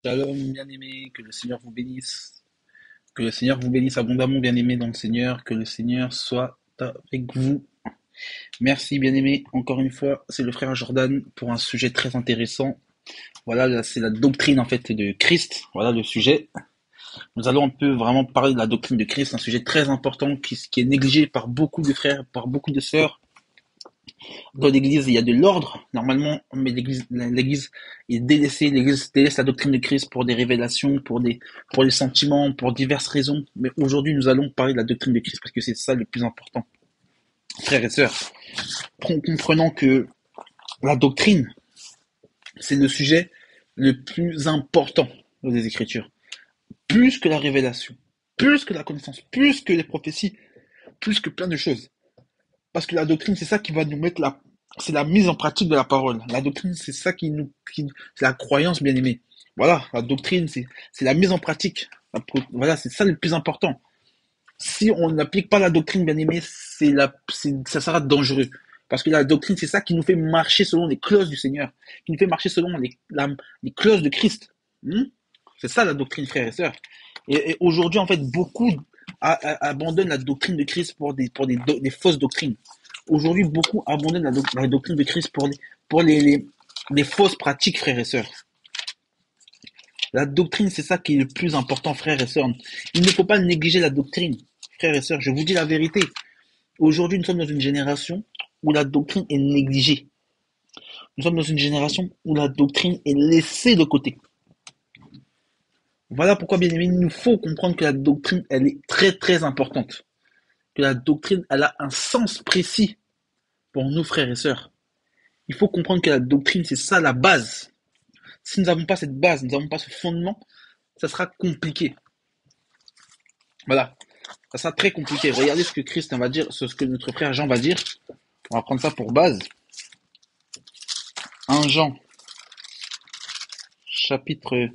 Shalom, bien-aimés, que le Seigneur vous bénisse. Que le Seigneur vous bénisse abondamment, bien-aimés dans le Seigneur. Que le Seigneur soit avec vous. Merci, bien-aimés. Encore une fois, c'est le frère Jordan pour un sujet très intéressant. Voilà, là, c'est la doctrine, en fait, de Christ. Voilà le sujet. Nous allons un peu vraiment parler de la doctrine de Christ, un sujet très important qui est négligé par beaucoup de frères, par beaucoup de sœurs. Dans l'église, il y a de l'ordre, normalement, mais l'église est délaissée, l'église délaisse la doctrine de Christ pour des révélations, pour des sentiments, pour diverses raisons. Mais aujourd'hui, nous allons parler de la doctrine de Christ parce que c'est ça le plus important. Frères et sœurs, comprenons que la doctrine, c'est le sujet le plus important des Écritures. Plus que la révélation, plus que la connaissance, plus que les prophéties, plus que plein de choses. Parce que la doctrine, c'est ça qui va nous mettre c'est la mise en pratique de la parole. La doctrine, c'est ça c'est la croyance, bien aimée. Voilà, la doctrine, c'est la mise en pratique. Voilà, c'est ça le plus important. Si on n'applique pas la doctrine, bien aimé, ça sera dangereux. Parce que la doctrine, c'est ça qui nous fait marcher selon les clauses du Seigneur, qui nous fait marcher selon les clauses de Christ. Hmm. C'est ça la doctrine, frères et sœurs. Et aujourd'hui, en fait, beaucoup abandonnent la doctrine de Christ des fausses doctrines. Aujourd'hui, beaucoup abandonnent la doctrine de Christ pour les fausses pratiques, frères et sœurs. La doctrine, c'est ça qui est le plus important, frères et sœurs. Il ne faut pas négliger la doctrine, frères et sœurs. Je vous dis la vérité. Aujourd'hui, nous sommes dans une génération où la doctrine est négligée. Nous sommes dans une génération où la doctrine est laissée de côté. Voilà pourquoi, bien aimé, il nous faut comprendre que la doctrine, elle est très très importante. Que la doctrine, elle a un sens précis pour nous, frères et sœurs. Il faut comprendre que la doctrine, c'est ça la base. Si nous n'avons pas cette base, nous n'avons pas ce fondement, ça sera compliqué. Voilà, ça sera très compliqué. Regardez ce que Christ va dire, ce que notre frère Jean va dire. On va prendre ça pour base. 1 Jean, chapitre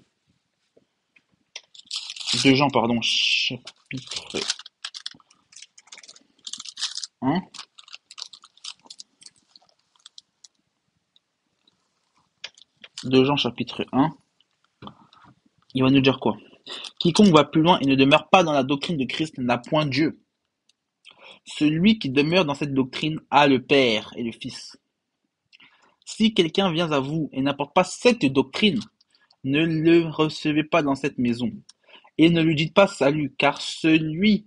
2 Jean, pardon, chapitre 1. 2 Jean, chapitre 1. Il va nous dire quoi? Quiconque va plus loin et ne demeure pas dans la doctrine de Christ n'a point Dieu. Celui qui demeure dans cette doctrine a le Père et le Fils. Si quelqu'un vient à vous et n'apporte pas cette doctrine, ne le recevez pas dans cette maison, et ne lui dites pas salut, car celui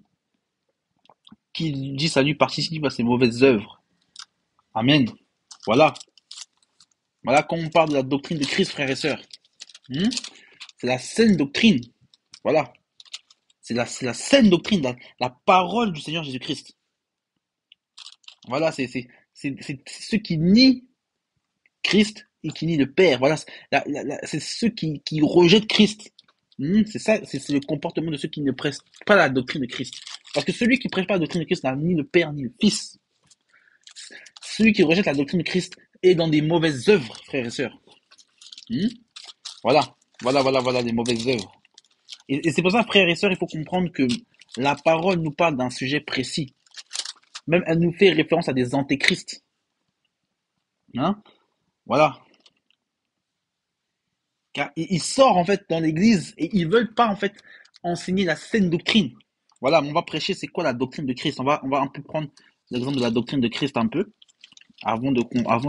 qui dit salut participe à ses mauvaises œuvres. Amen. Voilà. Voilà quand on parle de la doctrine de Christ, frères et sœurs. C'est la saine doctrine. Voilà. C'est la saine doctrine, la parole du Seigneur Jésus-Christ. Voilà, c'est ceux qui nient Christ et qui nient le Père. Voilà, c'est ceux qui rejettent Christ. C'est ça, c'est le comportement de ceux qui ne prêchent pas la doctrine de Christ. Parce que celui qui ne prêche pas la doctrine de Christ n'a ni le Père ni le Fils. Celui qui rejette la doctrine de Christ est dans des mauvaises œuvres, frères et sœurs. Hmm. Voilà, voilà, des mauvaises œuvres. Et c'est pour ça, frères et sœurs, il faut comprendre que la parole nous parle d'un sujet précis. Même elle nous fait référence à des antéchrists. Hein? Voilà. Car ils sortent en fait dans l'église et ils veulent pas en fait enseigner la saine doctrine. Voilà, on va prêcher c'est quoi la doctrine de Christ. On va un peu prendre l'exemple de la doctrine de Christ un peu avant de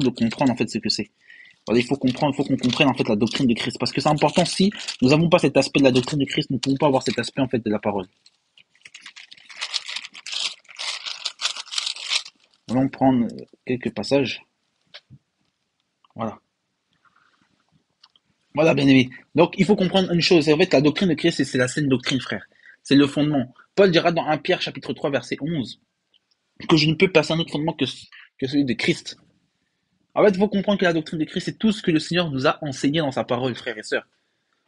comprendre en fait ce que c'est. Voilà, il faut qu'on comprenne en fait la doctrine de Christ parce que c'est important. Si nous n'avons pas cet aspect de la doctrine de Christ, nous ne pouvons pas avoir cet aspect en fait de la parole. Allons prendre quelques passages. Voilà. Voilà, bien aimé. Donc, il faut comprendre une chose. En fait, la doctrine de Christ, c'est la saine doctrine, frère. C'est le fondement. Paul dira dans 1 Pierre, chapitre 3, verset 11, que je ne peux passer un autre fondement que celui de Christ. En fait, il faut comprendre que la doctrine de Christ, c'est tout ce que le Seigneur nous a enseigné dans sa parole, frères et sœurs.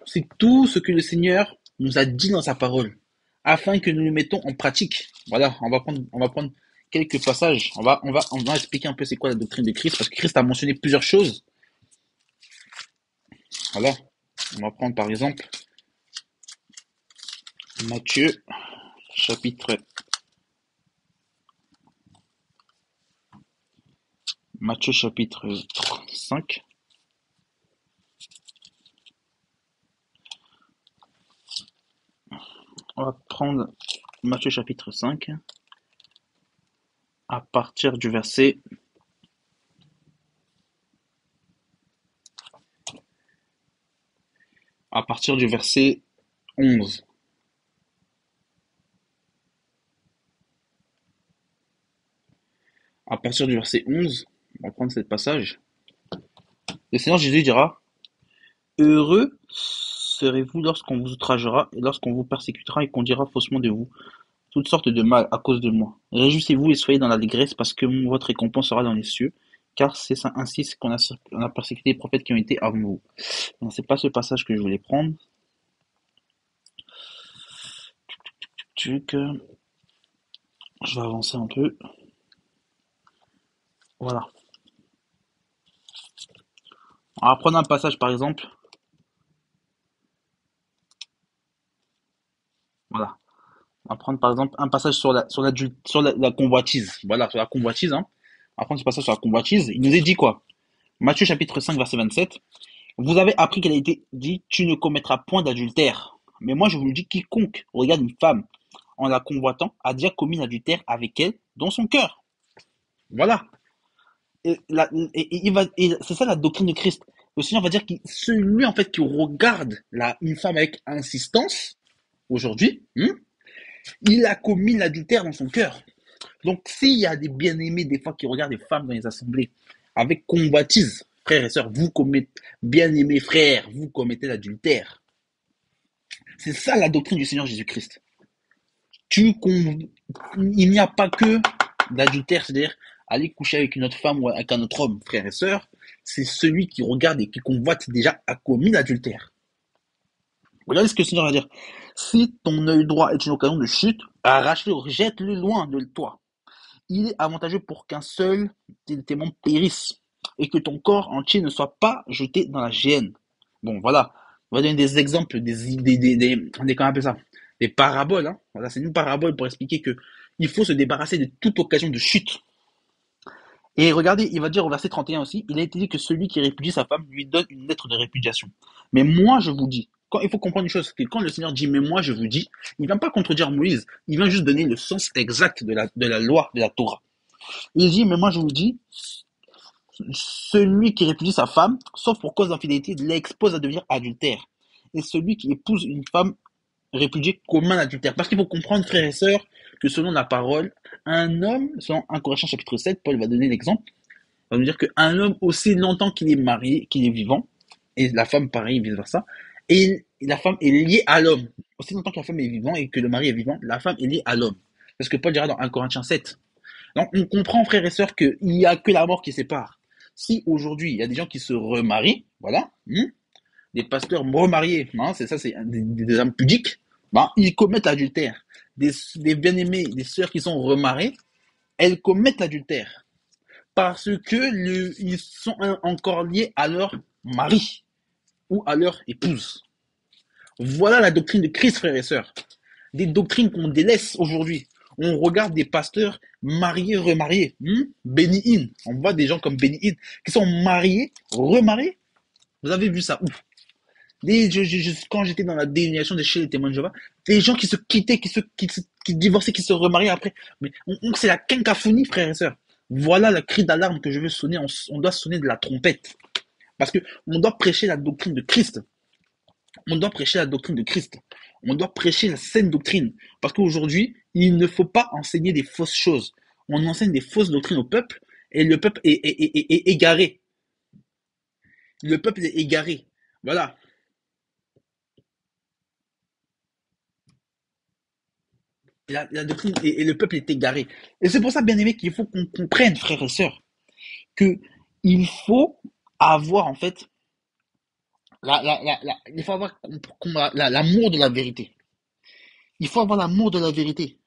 C'est tout ce que le Seigneur nous a dit dans sa parole, afin que nous le mettons en pratique. Voilà, on va prendre quelques passages. On va expliquer un peu c'est quoi la doctrine de Christ, parce que Christ a mentionné plusieurs choses. Voilà, on va prendre par exemple Matthieu, chapitre Matthieu chapitre 5, On va prendre Matthieu chapitre 5, à partir du verset à partir du verset 11. À partir du verset 11, on va prendre ce passage. Le Seigneur Jésus dira: Heureux serez-vous lorsqu'on vous outragera et lorsqu'on vous persécutera et qu'on dira faussement de vous toutes sortes de mal à cause de moi. Réjouissez-vous et soyez dans l'allégresse parce que votre récompense sera dans les cieux, car c'est ainsi qu'on a persécuté les prophètes qui ont été avant vous. Non, c'est pas ce passage que je voulais prendre. Je vais avancer un peu. Voilà. On va prendre un passage par exemple. Voilà. On va prendre par exemple un passage sur la convoitise. Voilà, sur la convoitise. Hein. On va prendre ce passage sur la convoitise. Il nous est dit quoi? Matthieu chapitre 5 verset 27. Vous avez appris qu'il a été dit, tu ne commettras point d'adultère. Mais moi je vous le dis, quiconque regarde une femme en la convoitant a déjà commis l'adultère avec elle dans son cœur. Voilà. Et c'est ça la doctrine de Christ. Le Seigneur va dire que celui en fait qui regarde une femme avec insistance aujourd'hui, il a commis l'adultère dans son cœur. Donc s'il y a des bien-aimés des fois qui regardent des femmes dans les assemblées avec convoitise, frères et sœurs, vous commettez, bien-aimés frères, vous commettez l'adultère. C'est ça la doctrine du Seigneur Jésus-Christ. Il n'y a pas que l'adultère, c'est-à-dire aller coucher avec une autre femme ou avec un autre homme, frères et sœurs. C'est celui qui regarde et qui convoite déjà a commis l'adultère. Regardez ce que le Seigneur va dire. Si ton œil droit est une occasion de chute, arrache-le, jette-le loin de toi. Il est avantageux pour qu'un seul de tes membres périsse et que ton corps entier ne soit pas jeté dans la géhenne. Bon, voilà. On va donner des exemples, comment on appelle ça? Des paraboles, hein. Voilà, c'est une parabole pour expliquer que il faut se débarrasser de toute occasion de chute. Et regardez, il va dire au verset 31 aussi, il a été dit que celui qui répudie sa femme lui donne une lettre de répudiation. Mais moi, je vous dis, il faut comprendre une chose, que quand le Seigneur dit, mais moi, je vous dis, il ne vient pas contredire Moïse, il vient juste donner le sens exact de la loi, de la Torah. Il dit, mais moi, je vous dis, celui qui répudie sa femme, sauf pour cause d'infidélité, l'expose à devenir adultère. Et celui qui épouse une femme répudiée commet un adultère. Parce qu'il faut comprendre, frères et sœurs, que selon la parole, un homme, selon 1 Corinthiens chapitre 7, Paul va donner l'exemple, va nous dire qu'un homme, aussi longtemps qu'il est marié, qu'il est vivant, et la femme pareil, vice versa, et la femme est liée à l'homme. Aussi longtemps que la femme est vivante et que le mari est vivant, la femme est liée à l'homme. C'est ce que Paul dira dans 1 Corinthiens 7. Donc on comprend, frères et sœurs, qu'il n'y a que la mort qui sépare. Si aujourd'hui, il y a des gens qui se remarient, voilà, des pasteurs remariés, c'est ça, c'est des âmes pudiques, ils commettent l'adultère. Des bien-aimés, des sœurs qui sont remariées, elles commettent l'adultère. Parce que ils sont encore liés à leur mari ou à leur épouse. Voilà la doctrine de Christ, frères et sœurs. Des doctrines qu'on délaisse aujourd'hui. On regarde des pasteurs mariés, remariés. Béni-in. On voit des gens comme Béni-in qui sont mariés, remariés. Vous avez vu ça où? Quand j'étais dans la dénomination de chez les témoins de Jéhovah, des gens qui se quittaient, qui divorçaient, qui se remariaient après. Mais c'est la quinquaphonie, frères et sœurs. Voilà le cri d'alarme que je veux sonner. On doit sonner de la trompette. Parce que on doit prêcher la doctrine de Christ. On doit prêcher la doctrine de Christ. On doit prêcher la saine doctrine. Parce qu'aujourd'hui, il ne faut pas enseigner des fausses choses. On enseigne des fausses doctrines au peuple et le peuple est égaré. Le peuple est égaré. Voilà. La doctrine et le peuple est égaré. Et c'est pour ça, bien aimé, qu'il faut qu'on comprenne, frères et sœurs, que il faut avoir, en fait, il faut avoir l'amour de la vérité. Il faut avoir l'amour de la vérité.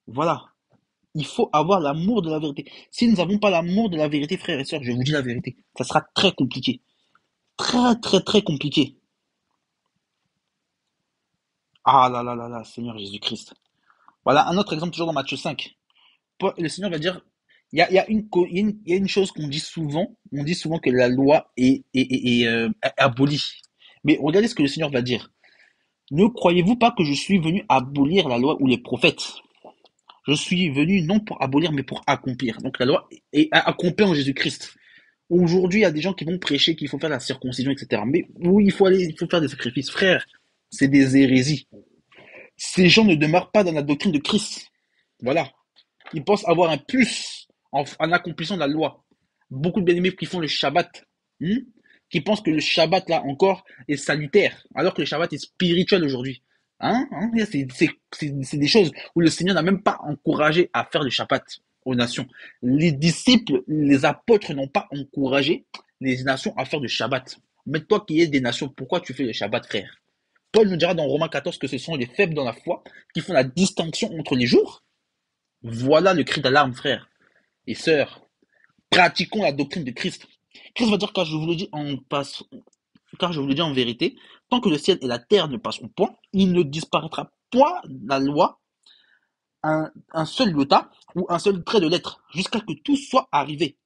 Voilà. Il faut avoir l'amour de la vérité. Si nous n'avons pas l'amour de la vérité, frères et sœurs, je vous dis la vérité, ça sera très compliqué. Très, très, très compliqué. Ah là là là là, Seigneur Jésus-Christ. Voilà un autre exemple, toujours dans Matthieu 5. Le Seigneur va dire, il y a une chose qu'on dit souvent, on dit souvent que la loi est abolie. Mais regardez ce que le Seigneur va dire. Ne croyez-vous pas que je suis venu abolir la loi ou les prophètes? Je suis venu non pour abolir, mais pour accomplir. Donc la loi est accomplie en Jésus-Christ. Aujourd'hui, il y a des gens qui vont prêcher qu'il faut faire la circoncision, etc. Mais oui, il faut faire des sacrifices. Frère, c'est des hérésies. Ces gens ne demeurent pas dans la doctrine de Christ. Voilà. Ils pensent avoir un plus en accomplissant la loi. Beaucoup de bien-aimés qui font le Shabbat, qui pensent que le Shabbat, là, encore, est salutaire, alors que le Shabbat est spirituel aujourd'hui. C'est des choses où le Seigneur n'a même pas encouragé à faire le Shabbat aux nations. Les disciples, les apôtres n'ont pas encouragé les nations à faire le Shabbat. Mais toi qui es des nations, pourquoi tu fais le Shabbat, frère? Paul nous dira dans Romains 14 que ce sont les faibles dans la foi qui font la distinction entre les jours. Voilà le cri d'alarme, frère et sœurs. Pratiquons la doctrine de Christ. Christ va dire, car je vous le dis en vérité, tant que le ciel et la terre ne passeront point, il ne disparaîtra point la loi, un seul iota ou un seul trait de lettre, jusqu'à ce que tout soit arrivé.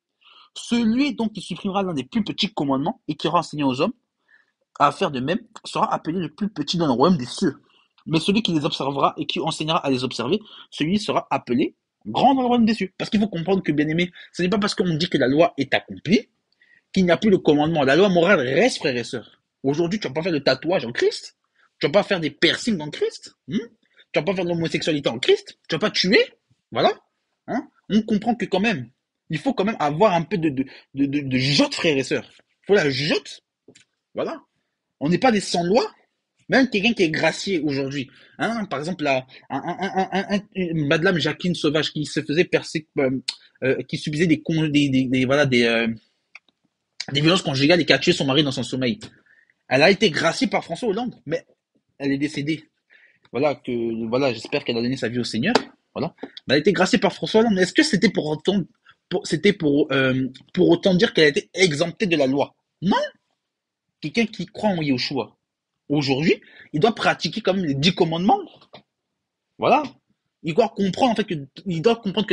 Celui donc qui supprimera l'un des plus petits commandements et qui aura enseigné aux hommes à faire de même sera appelé le plus petit dans le royaume des cieux. Mais celui qui les observera et qui enseignera à les observer, celui sera appelé grand dans le royaume des cieux. Parce qu'il faut comprendre que, bien aimé, ce n'est pas parce qu'on dit que la loi est accomplie qu'il n'y a plus le commandement. La loi morale reste, frères et sœurs. Aujourd'hui, tu vas pas faire de tatouage en Christ. Tu vas pas faire des piercings en Christ. Tu vas pas faire de l'homosexualité en Christ. Tu vas pas tuer. Voilà. On comprend que quand même, il faut quand même avoir un peu de jotte, frères et sœurs. Il faut la jotte. Voilà. On n'est pas des sans-loi. Même quelqu'un qui est gracié aujourd'hui, par exemple, Madame Jacqueline Sauvage qui se faisait qui subissait des violences conjugales et qui a tué son mari dans son sommeil. Elle a été graciée par François Hollande, mais elle est décédée. J'espère qu'elle a donné sa vie au Seigneur. Voilà. Mais elle a été graciée par François Hollande. Mais est-ce que c'était pour autant dire qu'elle a été exemptée de la loi? Non. Quelqu'un qui croit en Yeshua, aujourd'hui, il doit pratiquer quand même les 10 commandements. Voilà. Il doit comprendre, en fait, que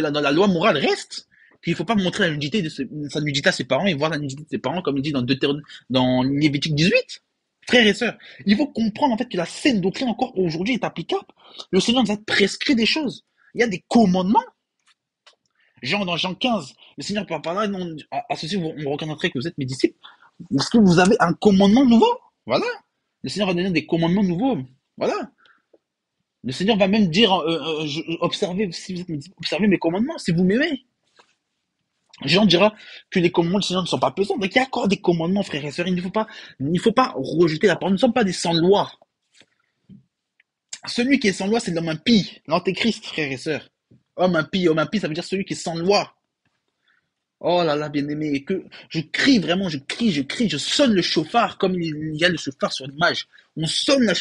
la loi morale reste. Qu'il ne faut pas montrer sa nudité à ses parents et voir la nudité de ses parents, comme il dit dans Lévitique 18. Frères et sœurs, il faut comprendre, en fait, que la saine doctrine, encore aujourd'hui, est applicable. Le Seigneur nous a prescrit des choses. Il y a des commandements. Dans Jean 15, le Seigneur par là, à ceci, on reconnaîtrait que vous êtes mes disciples. Est-ce que vous avez un commandement nouveau? Voilà. Le Seigneur va donner des commandements nouveaux. Voilà. Le Seigneur va même dire, observez, si vous êtes mes disciples, observez mes commandements, si vous m'aimez. Jean dira que les commandements du Seigneur ne sont pas pesants. Donc il y a encore des commandements, frères et sœurs. Il ne faut pas rejeter la parole. Nous ne sommes pas des sans-loi. Celui qui est sans loi, c'est l'homme impie, l'antéchrist, frères et sœurs. Homme impie, ça veut dire celui qui est sans loi. Oh là là, bien-aimé, que je crie vraiment, je crie, je sonne le chauffard comme il y a le chauffard sur l'image. On sonne la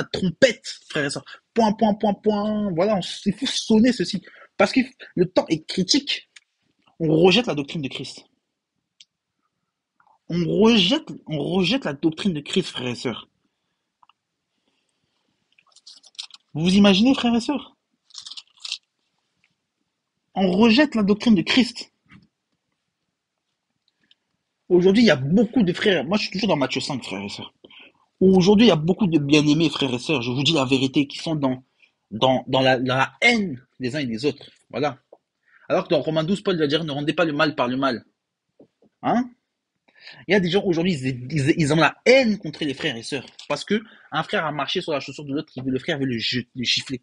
trompette, frères et sœurs. Point, point, point, point. Voilà, il faut sonner ceci. Parce que le temps est critique. On rejette la doctrine de Christ. On rejette la doctrine de Christ, frères et sœurs. Vous vous imaginez, frères et sœurs? On rejette la doctrine de Christ. Aujourd'hui, il y a beaucoup de frères. Moi, je suis toujours dans Matthieu 5, frères et sœurs. Aujourd'hui, il y a beaucoup de bien-aimés, frères et sœurs, je vous dis la vérité, qui sont dans la haine des uns et des autres. Voilà. Alors que dans Romains 12, Paul va dire, ne rendez pas le mal par le mal. Il y a des gens aujourd'hui, ils ont la haine contre les frères et sœurs. Parce que un frère a marché sur la chaussure de l'autre, le frère veut le gifler.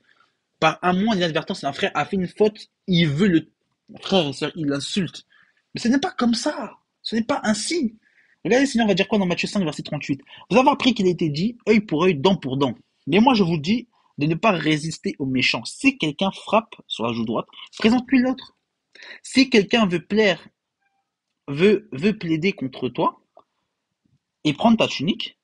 Par un mois d'inadvertance, un frère a fait une faute, il veut le frère et sœur, il l'insulte. Mais ce n'est pas comme ça. Ce n'est pas ainsi. Regardez, le Seigneur va dire quoi dans Matthieu 5, verset 38. Vous avez appris qu'il a été dit, œil pour œil, dent pour dent. Mais moi, je vous dis de ne pas résister aux méchants. Si quelqu'un frappe sur la joue droite, présente-lui l'autre. Si quelqu'un veut plaider contre toi et prendre ta tunique,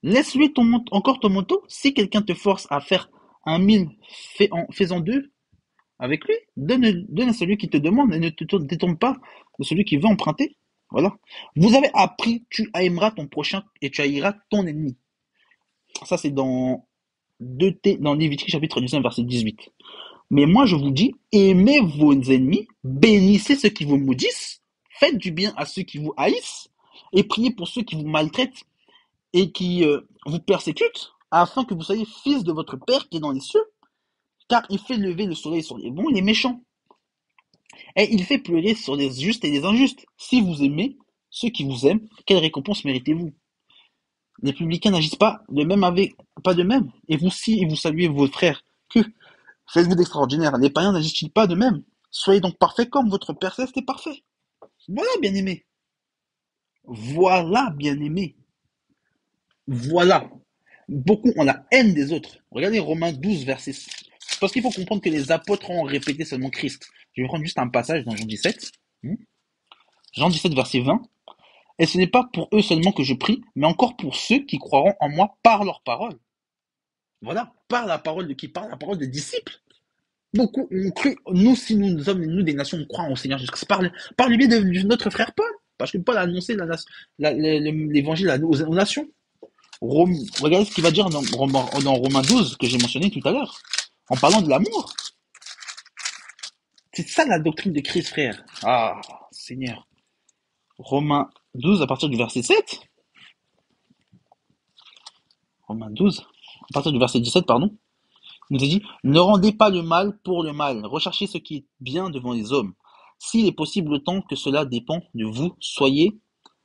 laisse-lui encore ton manteau. Si quelqu'un te force à faire 1 000, fais-en 2 avec lui. Donne à celui qui te demande et ne te détourne pas de celui qui veut emprunter. Voilà. Vous avez appris, tu aimeras ton prochain et tu haïras ton ennemi. Ça, c'est dans Lévitique chapitre 19, verset 18. Mais moi, je vous dis, aimez vos ennemis, bénissez ceux qui vous maudissent, faites du bien à ceux qui vous haïssent, et priez pour ceux qui vous maltraitent et qui vous persécute, afin que vous soyez fils de votre Père qui est dans les cieux, car il fait lever le soleil sur les bons et les méchants, et il fait pleurer sur les justes et les injustes. Si vous aimez ceux qui vous aiment, quelle récompense méritez-vous? Les publicains n'agissent pas de même avec, pas de même. Et vous, si vous saluez vos frères, que faites-vous d'extraordinaire? Les païens n'agissent-ils pas de même? Soyez donc parfaits comme votre Père céleste est parfait. Voilà, bien-aimé. Voilà, bien-aimé. Voilà. Beaucoup ont la haine des autres. Regardez Romains 12, verset 6. Parce qu'il faut comprendre que les apôtres ont répété seulement Christ. Je vais prendre juste un passage dans Jean 17. Jean 17, verset 20. Et ce n'est pas pour eux seulement que je prie, mais encore pour ceux qui croiront en moi par leur parole. Voilà, par la parole de qui? Par la parole des disciples. Beaucoup ont cru, nous, si nous sommes, nous, des nations, nous croyons au Seigneur Jésus-Christ, par le biais de notre frère Paul. Parce que Paul a annoncé l'évangile aux nations. Regardez ce qu'il va dire dans Romains 12, que j'ai mentionné tout à l'heure, en parlant de l'amour. C'est ça la doctrine de Christ, frère. Ah, Seigneur. Romains 12, à partir du verset 7. Romains 12, à partir du verset 17, pardon. Il nous a dit, ne rendez pas le mal pour le mal, recherchez ce qui est bien devant les hommes. S'il est possible autant que cela dépend de vous, soyez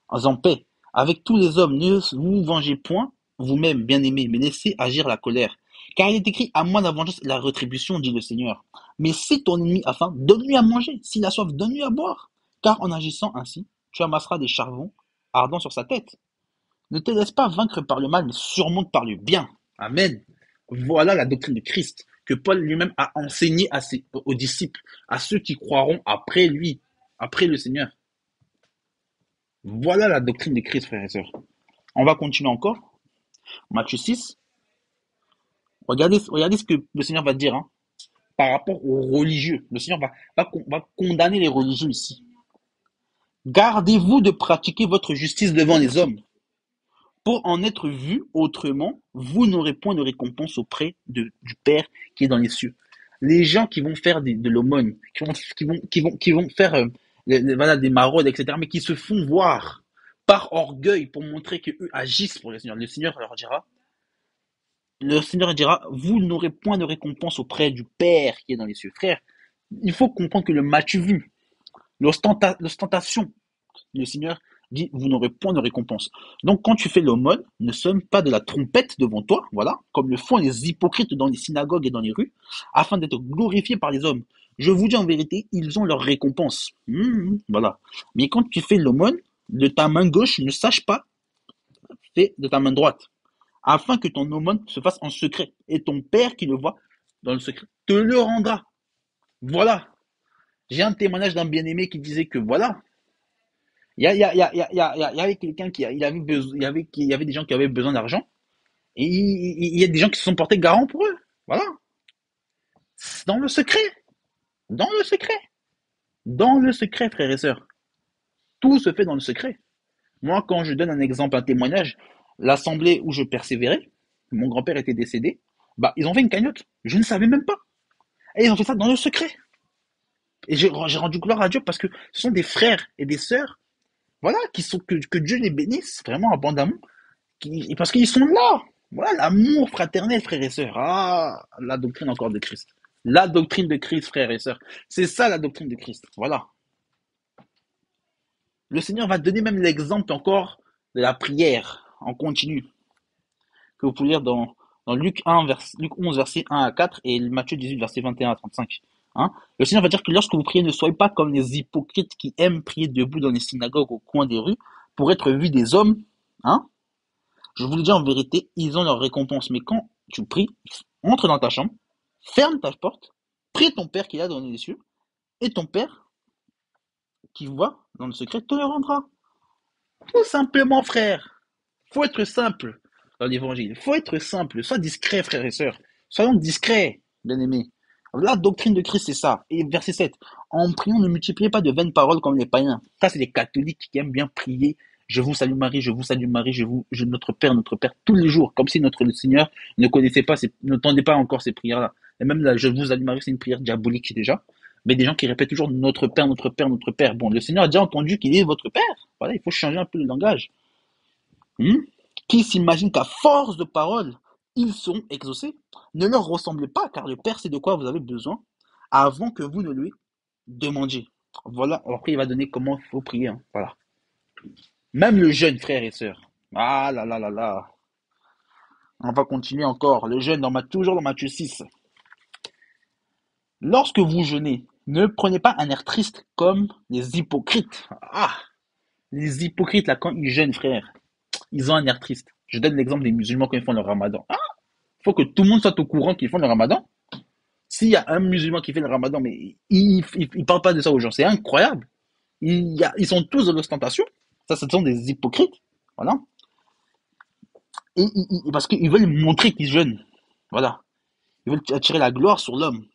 en paix avec tous les hommes. Ne vous vengez point vous-même, bien-aimés, mais laissez agir la colère. Car il est écrit, à moi la vengeance et la rétribution, dit le Seigneur. Mais si ton ennemi a faim, donne-lui à manger. S'il a soif, donne-lui à boire. Car en agissant ainsi, tu amasseras des charbons ardents sur sa tête. Ne te laisse pas vaincre par le mal, mais surmonte par le bien. Amen. Voilà la doctrine de Christ que Paul lui-même a enseigné aux disciples, à ceux qui croiront après lui, après le Seigneur. Voilà la doctrine de Christ, frères et sœurs. On va continuer encore. Matthieu 6. Regardez ce que le Seigneur va dire par rapport aux religieux. Le Seigneur va condamner les religieux ici. Gardez-vous de pratiquer votre justice devant les hommes. Pour en être vu autrement, vous n'aurez point de récompense auprès du Père qui est dans les cieux. Les gens qui vont faire de l'aumône, qui vont faire voilà, des maraudes, etc., mais qui se font voir par orgueil pour montrer qu'eux agissent pour le Seigneur leur dira, vous n'aurez point de récompense auprès du Père qui est dans les cieux. Frère, il faut comprendre que le match vu, l'ostentation, le Seigneur dit, vous n'aurez point de récompense. Donc, quand tu fais l'aumône, ne sonne pas de la trompette devant toi, voilà, comme le font les hypocrites dans les synagogues et dans les rues, afin d'être glorifiés par les hommes. Je vous dis en vérité, ils ont leur récompense. Voilà. Mais quand tu fais l'aumône, de ta main gauche, ne sache pas, fais de ta main droite, afin que ton aumône se fasse en secret, et ton Père qui le voit dans le secret te le rendra. Voilà. J'ai un témoignage d'un bien-aimé qui disait que voilà, il y avait quelqu'un il y avait des gens qui avaient besoin d'argent et il y a des gens qui se sont portés garant pour eux. Voilà. Dans le secret. Dans le secret. Dans le secret, frères et sœurs. Tout se fait dans le secret. Moi, quand je donne un exemple, un témoignage, l'assemblée où je persévérais, mon grand-père était décédé, bah, ils ont fait une cagnotte. Je ne savais même pas. Et ils ont fait ça dans le secret. Et j'ai rendu gloire à Dieu parce que ce sont des frères et des sœurs, voilà, que Dieu les bénisse vraiment abondamment, parce qu'ils sont là. Voilà, l'amour fraternel, frères et sœurs. Ah, la doctrine encore de Christ. La doctrine de Christ, frères et sœurs. C'est ça la doctrine de Christ. Voilà. Le Seigneur va donner même l'exemple encore de la prière en continu, que vous pouvez lire dans Luc 11, verset 1 à 4 et Matthieu 18, verset 21 à 35. Le Seigneur va dire que lorsque vous priez, ne soyez pas comme les hypocrites qui aiment prier debout dans les synagogues au coin des rues pour être vus des hommes. Je vous le dis en vérité, ils ont leur récompense. Mais quand tu pries, entre dans ta chambre, ferme ta porte, prie ton Père qui est là dans les cieux, et ton Père qui voit dans le secret te le rendra. Tout simplement, frère. Faut être simple dans l'évangile. Faut être simple. Sois discret, frères et sœurs. Soyons discrets, bien-aimés. La doctrine de Christ, c'est ça. Et verset 7. En priant, ne multipliez pas de vaines paroles comme les païens. Ça, c'est les catholiques qui aiment bien prier. Je vous salue Marie, je vous salue Marie, notre Père, tous les jours. Comme si notre Seigneur ne connaissait pas, n'entendait pas encore ces prières-là. Et même là, je vous salue Marie, c'est une prière diabolique déjà. Mais des gens qui répètent toujours notre Père, notre Père, notre Père. Bon, le Seigneur a déjà entendu qu'il est votre Père. Voilà, il faut changer un peu le langage. qui s'imaginent qu'à force de paroles, ils seront exaucés. Ne leur ressemblez pas, car le Père sait de quoi vous avez besoin avant que vous ne lui demandiez. Voilà, après il va donner comment il faut prier. Hein. Voilà. Même le jeûne, frères et sœurs. Ah là là là là. On va continuer encore. Le jeûne, toujours dans Matthieu 6. Lorsque vous jeûnez, ne prenez pas un air triste comme les hypocrites. Ah, les hypocrites, là, quand ils jeûnent, frère, ils ont un air triste. Je donne l'exemple des musulmans quand ils font le ramadan. Ah, il faut que tout le monde soit au courant qu'ils font le ramadan. S'il y a un musulman qui fait le ramadan, mais il parle pas de ça aux gens, c'est incroyable. Ils sont tous dans l'ostentation. Ça, ce sont des hypocrites. Voilà. Parce qu'ils veulent montrer qu'ils jeûnent. Voilà. Ils veulent attirer la gloire sur l'homme.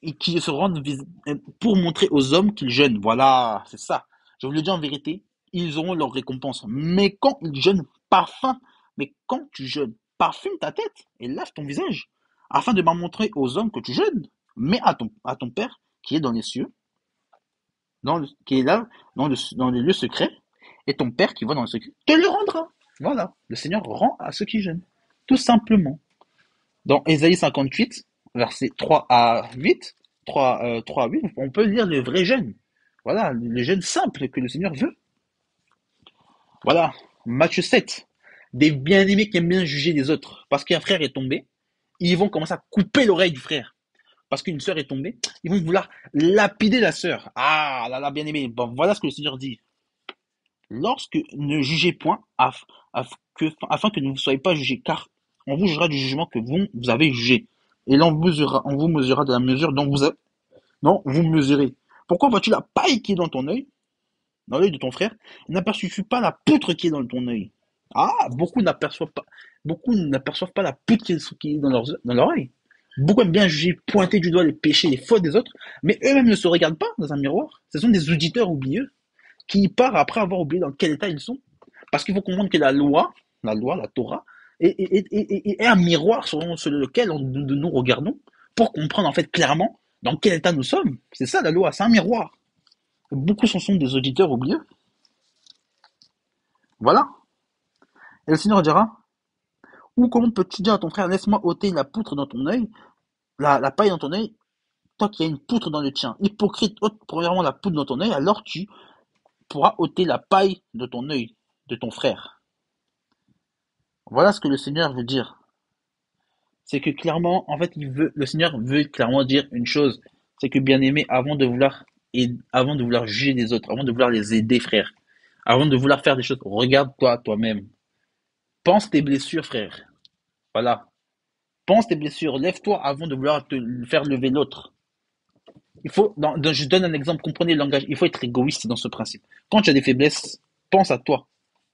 Et qui se rendent pour montrer aux hommes qu'ils jeûnent. Voilà, c'est ça. Je vous le dis en vérité, ils auront leur récompense. Mais quand ils jeûnent, parfum. Mais quand tu jeûnes, parfume ta tête et lave ton visage, afin de montrer aux hommes que tu jeûnes. Mais à ton Père qui est dans les cieux, qui est là, dans le lieu secret, et ton Père qui voit dans le secret, te le rendra. Voilà, le Seigneur rend à ceux qui jeûnent. Tout simplement. Dans Ésaïe 58, versets 3 à 8, 3 à 8, on peut lire le vrai jeûne. Voilà, le jeûne simple que le Seigneur veut. Voilà, Matthieu 7, des bien-aimés qui aiment bien juger les autres. Parce qu'un frère est tombé, ils vont commencer à couper l'oreille du frère. Parce qu'une sœur est tombée, ils vont vouloir lapider la sœur. Ah là là, bien-aimé, bon, voilà ce que le Seigneur dit. Lorsque ne jugez point, afin que ne vous soyez pas jugés, car on vous jugera du jugement que vous avez jugé. Et là, on vous mesurera de la mesure dont vous mesurez. Pourquoi vois-tu la paille qui est dans ton œil, dans l'œil de ton frère, et n'aperçois-tu pas la poutre qui est dans ton œil? Ah, beaucoup n'aperçoivent pas la poutre qui est dans leur œil. Beaucoup aiment bien juger, pointer du doigt les péchés, les fautes des autres, mais eux-mêmes ne se regardent pas dans un miroir. Ce sont des auditeurs oublieux qui partent après avoir oublié dans quel état ils sont. Parce qu'il faut comprendre que la Torah, est un miroir sur lequel nous regardons pour comprendre en fait clairement dans quel état nous sommes. C'est ça la loi, c'est un miroir. Beaucoup sont des auditeurs oublieux. Voilà. Et le Seigneur dira, ou comment peux-tu dire à ton frère, laisse-moi ôter la poutre dans ton œil, la paille dans ton œil, toi qui as une poutre dans le tien. Hypocrite, ôte premièrement la poutre dans ton œil, alors tu pourras ôter la paille de ton œil, de ton frère. Voilà ce que le Seigneur veut dire. C'est que clairement, en fait, le Seigneur veut clairement dire une chose. C'est que bien aimé, avant de vouloir juger les autres, avant de vouloir les aider, frère, avant de vouloir faire des choses, regarde-toi toi-même. Pense tes blessures, frère. Voilà. Pense tes blessures. Lève-toi avant de vouloir te faire lever l'autre. Je donne un exemple, comprenez le langage. Il faut être égoïste dans ce principe. Quand tu as des faiblesses, pense à toi.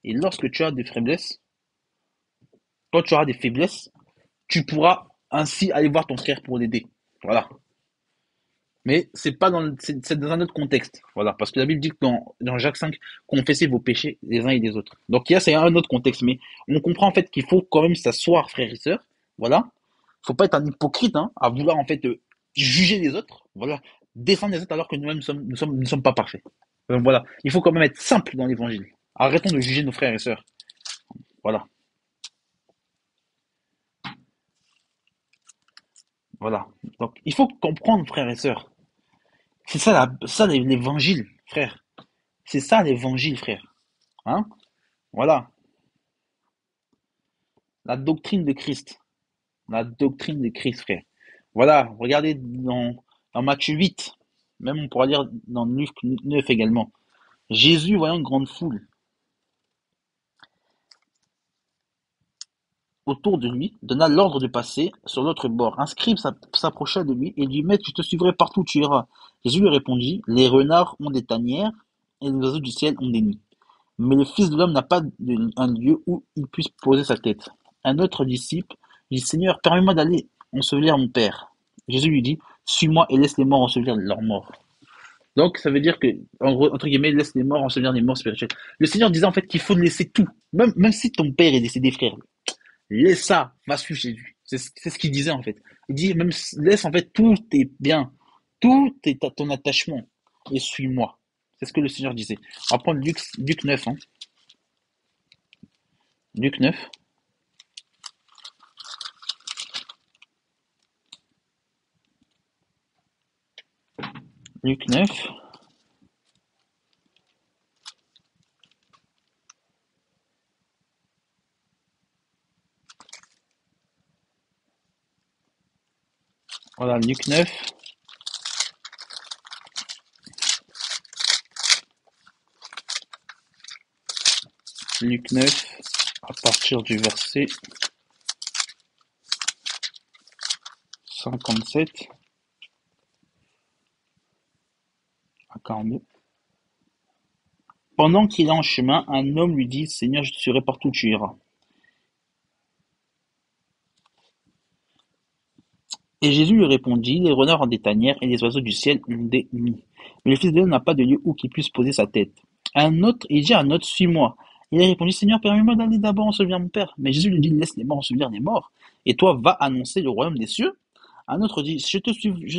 Et lorsque tu as des faiblesses, quand tu auras des faiblesses, tu pourras ainsi aller voir ton frère pour l'aider. Voilà. Mais c'est dans un autre contexte. Voilà. Parce que la Bible dit que dans Jacques 5, confessez vos péchés les uns et les autres. Donc, c'est un autre contexte. Mais on comprend en fait qu'il faut quand même s'asseoir, frères et sœurs. Voilà. Faut pas être un hypocrite, hein, à vouloir en fait juger les autres. Voilà. Défendre les autres alors que nous-mêmes ne sommes pas parfaits. Donc voilà. Il faut quand même être simple dans l'évangile. Arrêtons de juger nos frères et sœurs. Voilà. Voilà. Donc, il faut comprendre, frères et sœurs. C'est ça, l'évangile, frère. C'est ça l'évangile, frère. Hein? Voilà. La doctrine de Christ. La doctrine de Christ, frère. Voilà. Regardez dans Matthieu 8. Même on pourra lire dans Luc 9 également. Jésus, voyant une grande foule autour de lui, donna l'ordre de passer sur l'autre bord. Un scribe s'approcha de lui et lui dit, Maître, je te suivrai partout où tu iras. Jésus lui répondit, les renards ont des tanières et les oiseaux du ciel ont des nids. Mais le Fils de l'homme n'a pas un lieu où il puisse poser sa tête. Un autre disciple dit, Seigneur, permets-moi d'aller ensevelir mon Père. Jésus lui dit, suis-moi et laisse les morts ensevelir leurs morts. Donc, ça veut dire que, en gros, entre guillemets, laisse les morts ensevelir les morts spirituels. Le Seigneur disait en fait qu'il faut laisser tout. Même si ton père est décédé, frère, laisse ça, va suivre Jésus. C'est ce qu'il disait en fait. Il dit, même laisse en fait tous tes biens, ton attachement, et suis-moi. C'est ce que le Seigneur disait. On va prendre Luc 9, hein. Luc 9. Luc 9. Voilà, Luc 9. Luc 9, à partir du verset 57 à 42. Pendant qu'il est en chemin, un homme lui dit, Seigneur, je te suivrai partout où tu iras. Et Jésus lui répondit, les renards ont des tanières et les oiseaux du ciel ont des nids. Mais le Fils de l'homme n'a pas de lieu où qu'il puisse poser sa tête. Il dit à un autre, suis-moi. Il a répondu, Seigneur, permets-moi d'aller d'abord ensevelir mon Père. Mais Jésus lui dit, laisse les morts ensevelir les morts. Et toi, va annoncer le royaume des cieux. Un autre dit, je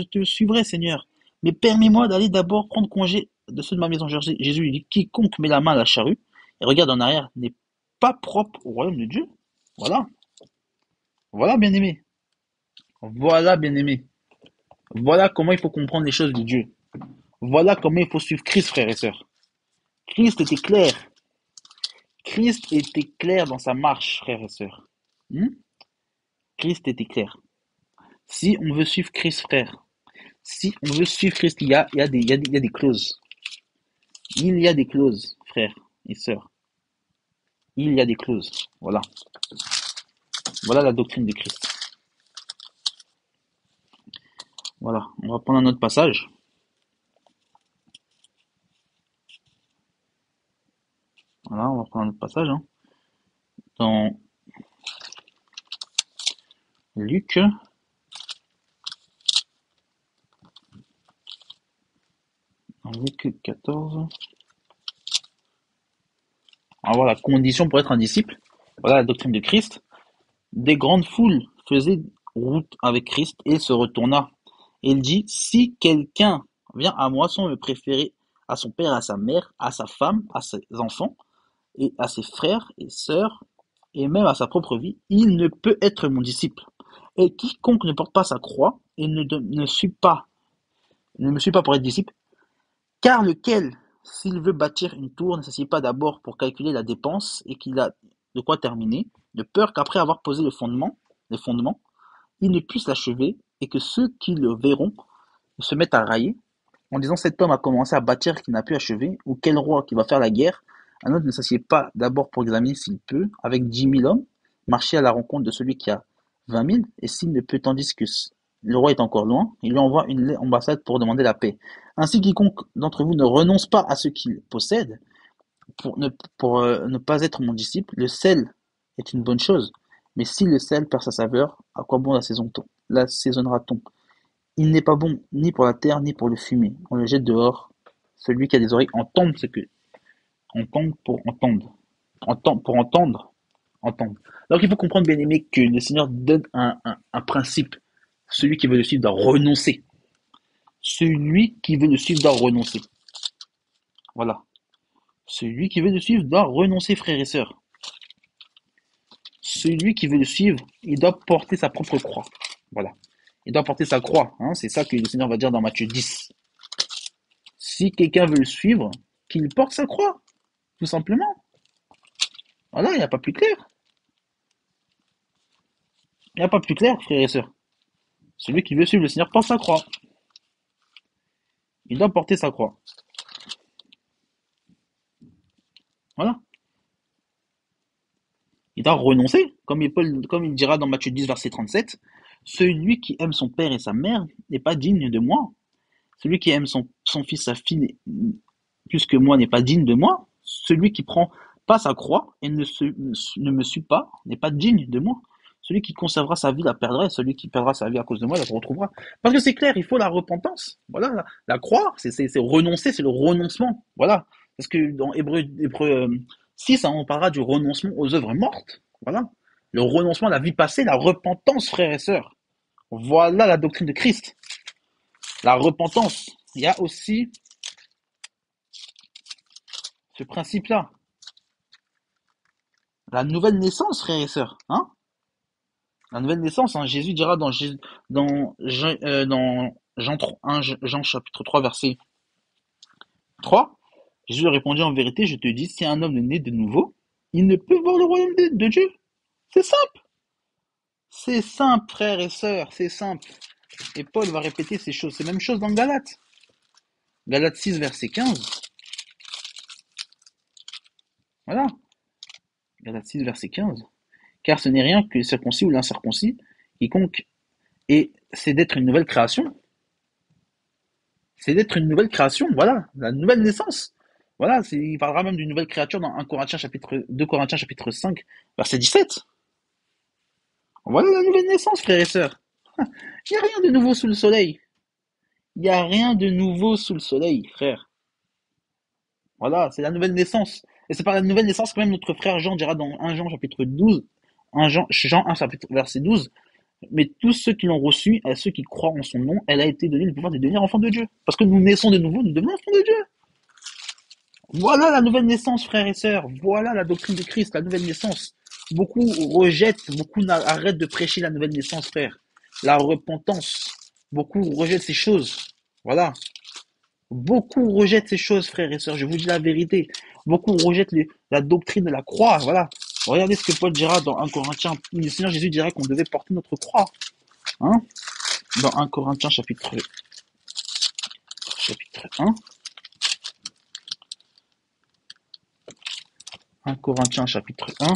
te suivrai, Seigneur. Mais permets-moi d'aller d'abord prendre congé de ceux de ma maison. Jésus lui dit, quiconque met la main à la charrue et regarde en arrière n'est pas propre au royaume de Dieu. Voilà. Voilà, bien-aimé. Voilà, bien-aimé. Voilà comment il faut comprendre les choses de Dieu. Voilà comment il faut suivre Christ, frères et sœurs. Christ était clair. Christ était clair dans sa marche, frères et sœurs. Hmm? Christ était clair. Si on veut suivre Christ, frère, si on veut suivre Christ, il y a des clauses. Il y a des clauses, frères et sœurs. Il y a des clauses. Voilà. Voilà la doctrine de Christ. Voilà. On va prendre un autre passage. Voilà, on va prendre un autre passage. Hein. Dans Luc, dans Luc 14. Alors voilà, condition pour être un disciple. Voilà la doctrine de Christ. Des grandes foules faisaient route avec Christ et il se retourna. Et il dit, si quelqu'un vient à moi sans me préférer à son père, à sa mère, à sa femme, à ses enfants, et à ses frères et sœurs, et même à sa propre vie, il ne peut être mon disciple. Et quiconque ne porte pas sa croix et ne me suit pas pour être disciple, car lequel, s'il veut bâtir une tour, ne s'assied pas d'abord pour calculer la dépense et qu'il a de quoi terminer, de peur qu'après avoir posé les fondements, il ne puisse l'achever et que ceux qui le verront se mettent à railler en disant cet homme a commencé à bâtir qu'il n'a pu achever, ou quel roi qui va faire la guerre. Un autre ne s'assied pas d'abord pour examiner s'il peut, avec 10 000 hommes, marcher à la rencontre de celui qui a 20 000, et s'il ne peut, tandis que le roi est encore loin, il lui envoie une ambassade pour demander la paix. Ainsi, quiconque d'entre vous ne renonce pas à ce qu'il possède, pour ne pas être mon disciple, le sel est une bonne chose, mais si le sel perd sa saveur, à quoi bon l'assaisonnera-t-on? Il n'est pas bon ni pour la terre ni pour le fumier. On le jette dehors. Celui qui a des oreilles entende ce que entende pour entendre. Pour entendre, entendre. Donc il faut comprendre, bien aimé, que le Seigneur donne un principe. Celui qui veut le suivre doit renoncer. Celui qui veut le suivre doit renoncer. Voilà. Celui qui veut le suivre doit renoncer, frères et sœurs. Celui qui veut le suivre, il doit porter sa propre croix. Voilà. Il doit porter sa croix. Hein. C'est ça que le Seigneur va dire dans Matthieu 10. Si quelqu'un veut le suivre, qu'il porte sa croix, tout simplement. Voilà, il n'y a pas plus clair. Il n'y a pas plus clair, frères et sœurs. Celui qui veut suivre le Seigneur porte sa croix. Il doit porter sa croix. Voilà. Il doit renoncer, comme il dira dans Matthieu 10, verset 37. Celui qui aime son père et sa mère n'est pas digne de moi. Celui qui aime son fils, sa fille, plus que moi, n'est pas digne de moi. Celui qui prend pas sa croix et ne me suit pas n'est pas digne de moi. Celui qui conservera sa vie la perdra, et celui qui perdra sa vie à cause de moi la retrouvera. Parce que c'est clair, il faut la repentance. Voilà, la croix, c'est renoncer, c'est le renoncement. Voilà. Parce que dans Hébreu 6, hein, on parlera du renoncement aux œuvres mortes. Voilà. Le renoncement à la vie passée, la repentance, frères et sœurs. Voilà la doctrine de Christ. La repentance. Il y a aussi ce principe-là. La nouvelle naissance, frères et sœurs. Hein? La nouvelle naissance, hein. Jésus dira dans Jean 3, 1, Jean chapitre 3, verset 3. Jésus lui répondit en vérité, je te dis, si un homme est né de nouveau, il ne peut voir le royaume de Dieu. C'est simple. C'est simple, frères et sœurs, c'est simple. Et Paul va répéter ces mêmes choses dans Galates. Galates 6, verset 15. Voilà. Galates 6, verset 15. Car ce n'est rien que le circoncis ou l'incirconcis, quiconque et c'est d'être une nouvelle création. C'est d'être une nouvelle création, voilà, la nouvelle naissance. Voilà, il parlera même d'une nouvelle créature dans 2 Corinthiens chapitre 5, verset 17. Voilà la nouvelle naissance, frères et sœurs. Il n'y a rien de nouveau sous le soleil. Il n'y a rien de nouveau sous le soleil, frère. Voilà, c'est la nouvelle naissance. Et c'est par la nouvelle naissance que même notre frère Jean dira dans 1 Jean chapitre 12, Jean 1 chapitre verset 12, mais tous ceux qui l'ont reçu, à ceux qui croient en son nom, elle a été donnée le pouvoir de devenir enfants de Dieu. Parce que nous naissons de nouveau, nous devenons enfants de Dieu. Voilà la nouvelle naissance, frères et sœurs. Voilà la doctrine de Christ, la nouvelle naissance. Beaucoup rejettent, beaucoup arrêtent de prêcher la nouvelle naissance, frère. La repentance. Beaucoup rejettent ces choses. Voilà. Beaucoup rejettent ces choses, frères et sœurs. Je vous dis la vérité. Beaucoup rejettent la doctrine de la croix. Voilà. Regardez ce que Paul dira dans 1 Corinthiens. Le Seigneur Jésus dira qu'on devait porter notre croix. Hein? Dans 1 Corinthiens chapitre 1. 1 Corinthiens chapitre 1.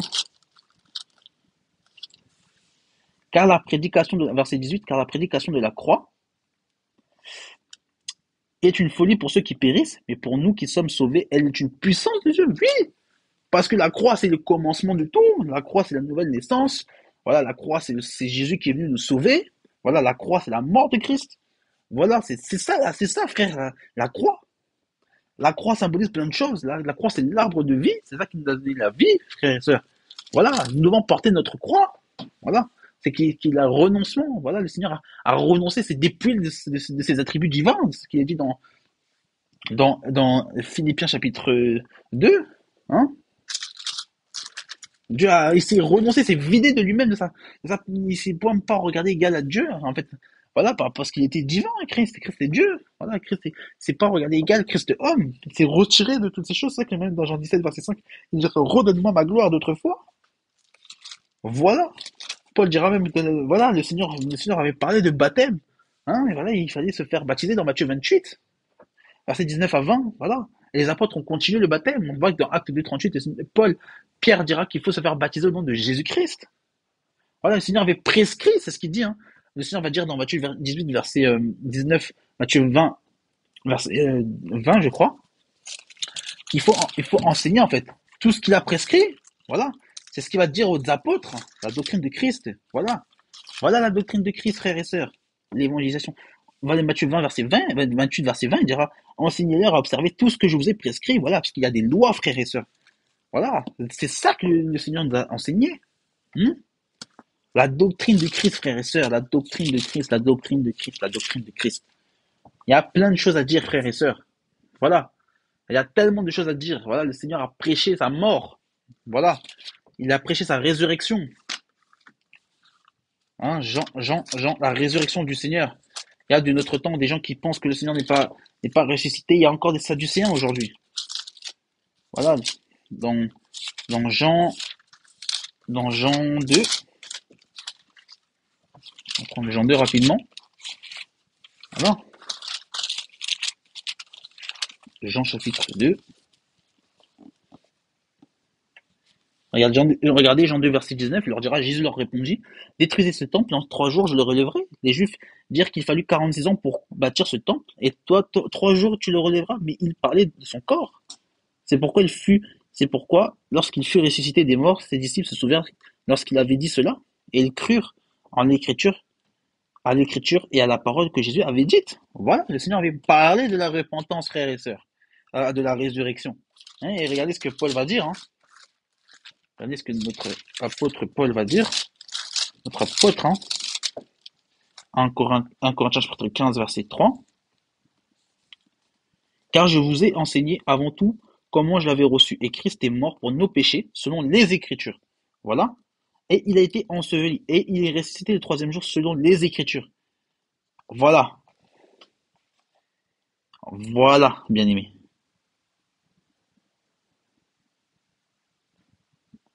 Car la prédication de, verset 18, car la prédication de la croix est une folie pour ceux qui périssent, mais pour nous qui sommes sauvés, elle est une puissance de Dieu. Oui, parce que la croix, c'est le commencement de tout. La croix, c'est la nouvelle naissance. Voilà, la croix, c'est Jésus qui est venu nous sauver. Voilà, la croix, c'est la mort de Christ. Voilà, c'est ça, frère, la croix. La croix symbolise plein de choses. La croix, c'est l'arbre de vie. C'est ça qui nous a donné la vie, frères et sœurs. Voilà, nous devons porter notre croix. Voilà. C'est qu'il a renoncement. Voilà, le Seigneur a renoncé, c'est dépouillé de ses attributs divins, ce qui est dit dans Philippiens chapitre 2. Hein. Il s'est renoncé, s'est vidé de lui-même, il s'est même pas regardé égal à Dieu, en fait. Voilà, parce qu'il était divin, Christ est Dieu. Voilà, Christ c'est pas regardé égal, Christ est homme. Il s'est retiré de toutes ces choses. C'est ça que même dans Jean 17, verset 5, il dit redonne-moi ma gloire d'autrefois. Voilà. Paul dira même que voilà, le Seigneur avait parlé de baptême. Hein, et voilà, il fallait se faire baptiser dans Matthieu 28, versets 19 à 20. Voilà. Et les apôtres ont continué le baptême. On voit que dans Acte 2, 38, Pierre dira qu'il faut se faire baptiser au nom de Jésus-Christ. Voilà, le Seigneur avait prescrit, c'est ce qu'il dit. Hein. Le Seigneur va dire dans Matthieu 18, verset 19, Matthieu 20, verset 20, je crois, il faut enseigner en fait tout ce qu'il a prescrit. Voilà. C'est ce qu'il va dire aux apôtres, la doctrine de Christ. Voilà. Voilà la doctrine de Christ, frères et sœurs. L'évangélisation. Voilà, Matthieu 20, verset 20, 28, verset 20, il dira, enseignez-leur à observer tout ce que je vous ai prescrit. Voilà, parce qu'il y a des lois, frères et sœurs. Voilà. C'est ça que le Seigneur nous a enseigné. Hmm. La doctrine de Christ, frères et sœurs, la doctrine de Christ, la doctrine de Christ, la doctrine de Christ. Il y a plein de choses à dire, frères et sœurs. Voilà. Il y a tellement de choses à dire. Voilà, le Seigneur a prêché sa mort. Voilà. Il a prêché sa résurrection. Hein, Jean, la résurrection du Seigneur. Il y a de notre temps des gens qui pensent que le Seigneur n'est pas ressuscité. Il y a encore des sadducéens aujourd'hui. Voilà. Dans, dans Jean, dans Jean 2. On prend le Jean 2 rapidement. Voilà. Jean chapitre 2. Regardez Jean 2, verset 19, il leur dira, Jésus leur répondit, détruisez ce temple, et en 3 jours je le relèverai. Les Juifs dirent qu'il fallut 46 ans pour bâtir ce temple, et toi, 3 jours tu le relèveras. Mais il parlait de son corps. C'est pourquoi, lorsqu'il fut ressuscité des morts, ses disciples se souvinrent lorsqu'il avait dit cela, et ils crurent en l'écriture, à l'écriture et à la parole que Jésus avait dite. Voilà, le Seigneur avait parlé de la repentance, frères et sœurs, de la résurrection. Hein, et regardez ce que Paul va dire, hein. Regardez ce que notre apôtre Paul va dire. Notre apôtre, hein, 1 Corinthiens chapitre 15, verset 3. Car je vous ai enseigné avant tout comment je l'avais reçu. Et Christ est mort pour nos péchés, selon les Écritures. Voilà. Et il a été enseveli. Et il est ressuscité le troisième jour, selon les Écritures. Voilà. Voilà, bien aimé.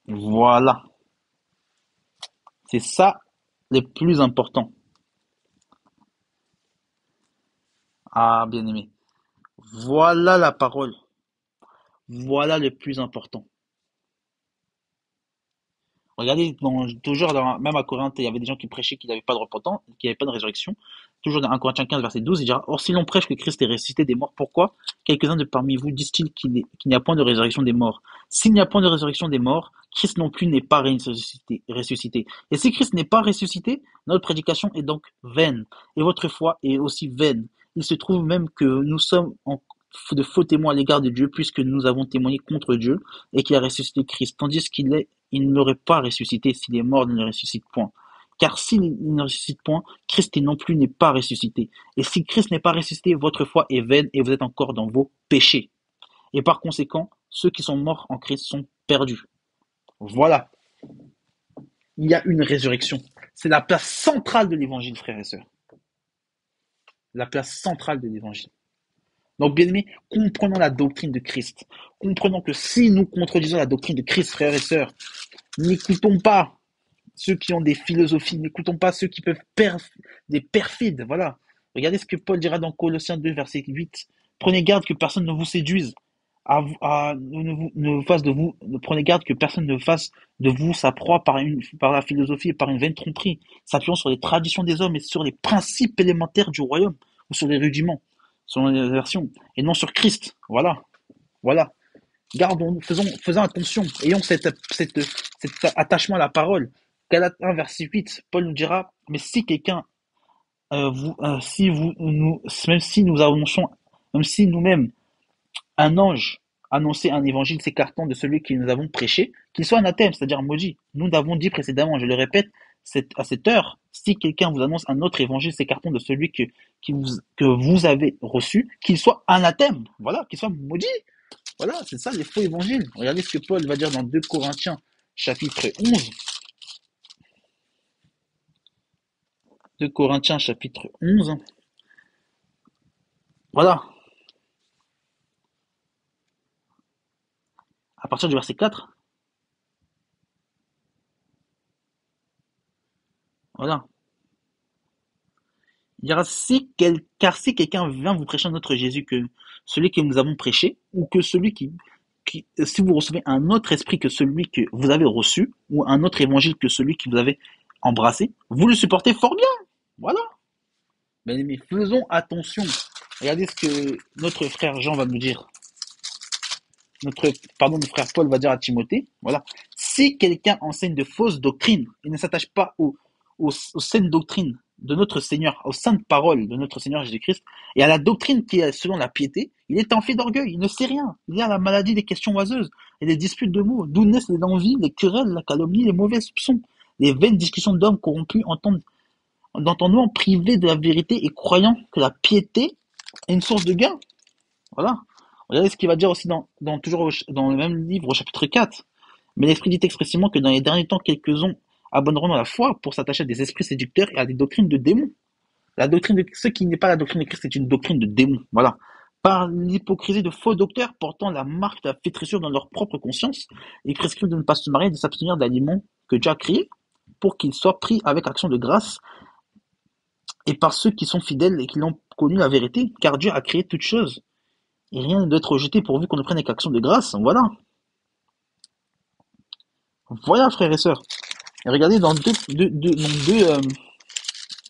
Voilà. C'est ça le plus important. Ah, bien aimé. Voilà la parole. Voilà le plus important. Regardez, toujours même à Corinthe, il y avait des gens qui prêchaient qu'il n'y avait pas de repentance, qu'il n'y avait pas de résurrection. Toujours dans 1 Corinthiens 15, verset 12, il dira, or si l'on prêche que Christ est ressuscité des morts, pourquoi quelques-uns de parmi vous disent-ils qu'il n'y a point de résurrection des morts? S'il n'y a point de résurrection des morts, Christ non plus n'est pas ressuscité. Et si Christ n'est pas ressuscité, notre prédication est donc vaine, et votre foi est aussi vaine. Il se trouve même que nous sommes de faux témoins à l'égard de Dieu, puisque nous avons témoigné contre Dieu, et qu'il a ressuscité Christ, tandis il n'aurait pas ressuscité si les morts ne ressuscitent point. Car s'il ne ressuscite point, Christ non plus n'est pas ressuscité. Et si Christ n'est pas ressuscité, votre foi est vaine et vous êtes encore dans vos péchés. Et par conséquent, ceux qui sont morts en Christ sont perdus. Voilà. Il y a une résurrection. C'est la place centrale de l'évangile, frères et sœurs. La place centrale de l'évangile. Donc, bien aimés, comprenons la doctrine de Christ. Comprenons que si nous contredisons la doctrine de Christ, frères et sœurs, n'écoutons pas ceux qui ont des philosophies, n'écoutons pas ceux qui peuvent des perfides, voilà. Regardez ce que Paul dira dans Colossiens 2, verset 8. Prenez garde que personne ne vous séduise, prenez garde que personne ne fasse de vous sa proie par la philosophie et par une vaine tromperie, s'appuyant sur les traditions des hommes et sur les principes élémentaires du royaume, ou sur les rudiments, selon les versions, et non sur Christ. Voilà, voilà. Faisons attention, ayons cet attachement à la parole. Galates 1, verset 8, Paul nous dira, mais si quelqu'un, même si nous annonçons, même si nous-mêmes, un ange annonçait un évangile s'écartant de celui que nous avons prêché, qu'il soit anathème, c'est-à-dire maudit. Nous l'avons dit précédemment, je le répète, à cette heure, si quelqu'un vous annonce un autre évangile s'écartant de celui que vous avez reçu, qu'il soit anathème, voilà, qu'il soit maudit. Voilà, c'est ça les faux évangiles. Regardez ce que Paul va dire dans 2 Corinthiens, chapitre 11. 2 Corinthiens, chapitre 11. Voilà, à partir du verset 4. Voilà. Il dira, car si quelqu'un vient vous prêcher un autre Jésus que celui que nous avons prêché, ou que celui si vous recevez un autre esprit que celui que vous avez reçu, ou un autre évangile que celui que vous avez embrassé, vous le supportez fort bien. Voilà. Bien aimés, faisons attention. Regardez ce que notre frère Jean va nous dire. Notre frère Paul va dire à Timothée, voilà. Si quelqu'un enseigne de fausses doctrines et ne s'attache pas aux saines doctrines de notre Seigneur, aux saintes paroles de notre Seigneur Jésus-Christ, et à la doctrine qui est selon la piété, il est enflé d'orgueil, il ne sait rien. Il y a la maladie des questions oiseuses et des disputes de mots, d'où naissent les envies, les querelles, la calomnie, les mauvais soupçons, les vaines discussions d'hommes corrompus, entendons privés de la vérité et croyant que la piété est une source de gain. Voilà. Regardez ce qu'il va dire aussi toujours dans le même livre, au chapitre 4. Mais l'Esprit dit expressément que dans les derniers temps, quelques-uns abandonneront la foi pour s'attacher à des esprits séducteurs et à des doctrines de démons. Ce qui n'est pas la doctrine de Christ, c'est une doctrine de démons. Voilà. Par l'hypocrisie de faux docteurs portant la marque de la flétrissure dans leur propre conscience, ils prescrivent de ne pas se marier et de s'abstenir d'aliments que Dieu a créés pour qu'ils soient pris avec action de grâce et par ceux qui sont fidèles et qui l'ont connu la vérité, car Dieu a créé toutes choses. Et rien ne doit être rejeté pourvu qu'on ne prenne qu'action de grâce. Voilà. Voilà, frères et sœurs. Et regardez dans 2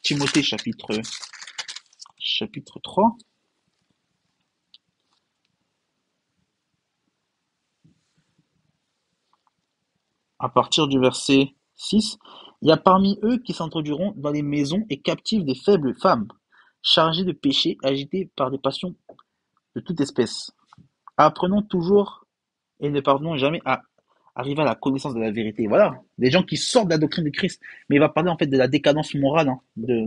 Timothée, chapitre 3, à partir du verset 6. Il y a parmi eux qui s'introduiront dans les maisons et captivent des faibles femmes, chargées de péchés, agitées par des passions de toute espèce. Apprenons toujours et ne parvenons jamais arriver à la connaissance de la vérité. Voilà, des gens qui sortent de la doctrine de Christ. Mais il va parler en fait de la décadence morale, hein,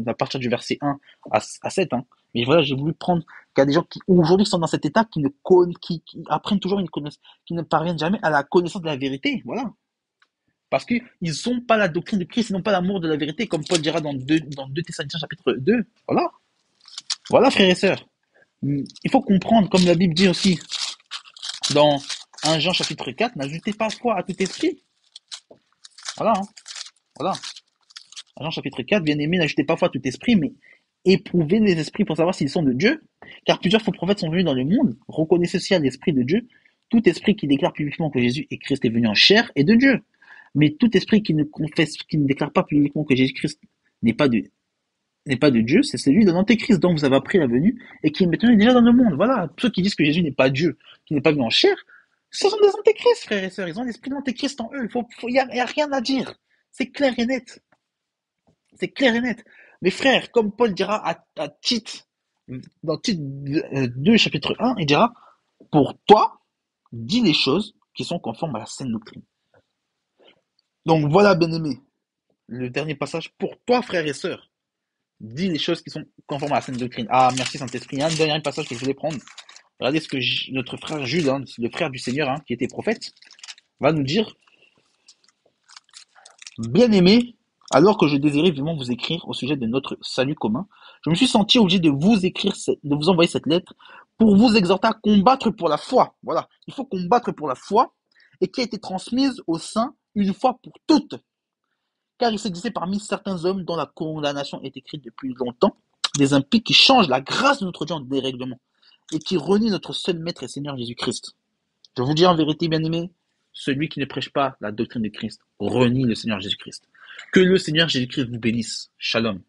à partir du verset 1 à 7. Hein. Mais voilà, j'ai voulu prendre qu'il y a des gens qui aujourd'hui sont dans cet état, qui apprennent toujours, qui ne parviennent jamais à la connaissance de la vérité. Voilà. Parce qu'ils n'ont pas la doctrine de Christ, ils n'ont pas l'amour de la vérité, comme Paul dira dans 2 Thessaloniciens chapitre 2. Voilà. Voilà, frères et sœurs. Il faut comprendre, comme la Bible dit aussi, dans 1 Jean chapitre 4, n'ajoutez pas foi à tout esprit. Voilà, hein. Voilà. 1 Jean chapitre 4, bien aimé, n'ajoutez pas foi à tout esprit, mais éprouvez les esprits pour savoir s'ils sont de Dieu. Car plusieurs faux prophètes sont venus dans le monde. Reconnaissez aussi à l'esprit de Dieu. Tout esprit qui déclare publiquement que Jésus est Christ est venu en chair est de Dieu. Mais tout esprit qui ne déclare pas publiquement que Jésus-Christ n'est pas de, n'est pas de Dieu, c'est celui de l'antéchrist dont vous avez appris la venue et qui est maintenant déjà dans le monde. Voilà, ceux qui disent que Jésus n'est pas Dieu, qui n'est pas venu en chair, ce sont des antéchrists, frères et sœurs. Ils ont l'esprit de l'antéchrist en eux. Il y a rien à dire. C'est clair et net. C'est clair et net. Mes frères, comme Paul dira à Tite, dans Tite 2, chapitre 1, il dira, pour toi, dis les choses qui sont conformes à la saine doctrine. Donc voilà, bien-aimé, le dernier passage pour toi, frères et sœurs. Dis les choses qui sont conformes à la saine doctrine. Ah, merci Saint-Esprit. Il y a un dernier passage que je voulais prendre. Regardez ce que notre frère Jude, hein, le frère du Seigneur, hein, qui était prophète, va nous dire. Bien-aimé, alors que je désirais vivement vous écrire au sujet de notre salut commun, je me suis senti obligé de vous écrire, de vous envoyer cette lettre pour vous exhorter à combattre pour la foi. Voilà, il faut combattre pour la foi et qui a été transmise au sein une fois pour toutes. Car il s'existait parmi certains hommes dont la condamnation est écrite depuis longtemps, des impies qui changent la grâce de notre Dieu en dérèglement et qui renient notre seul Maître et Seigneur Jésus-Christ. Je vous dis en vérité, bien-aimés, celui qui ne prêche pas la doctrine de Christ renie le Seigneur Jésus-Christ. Que le Seigneur Jésus-Christ vous bénisse. Shalom.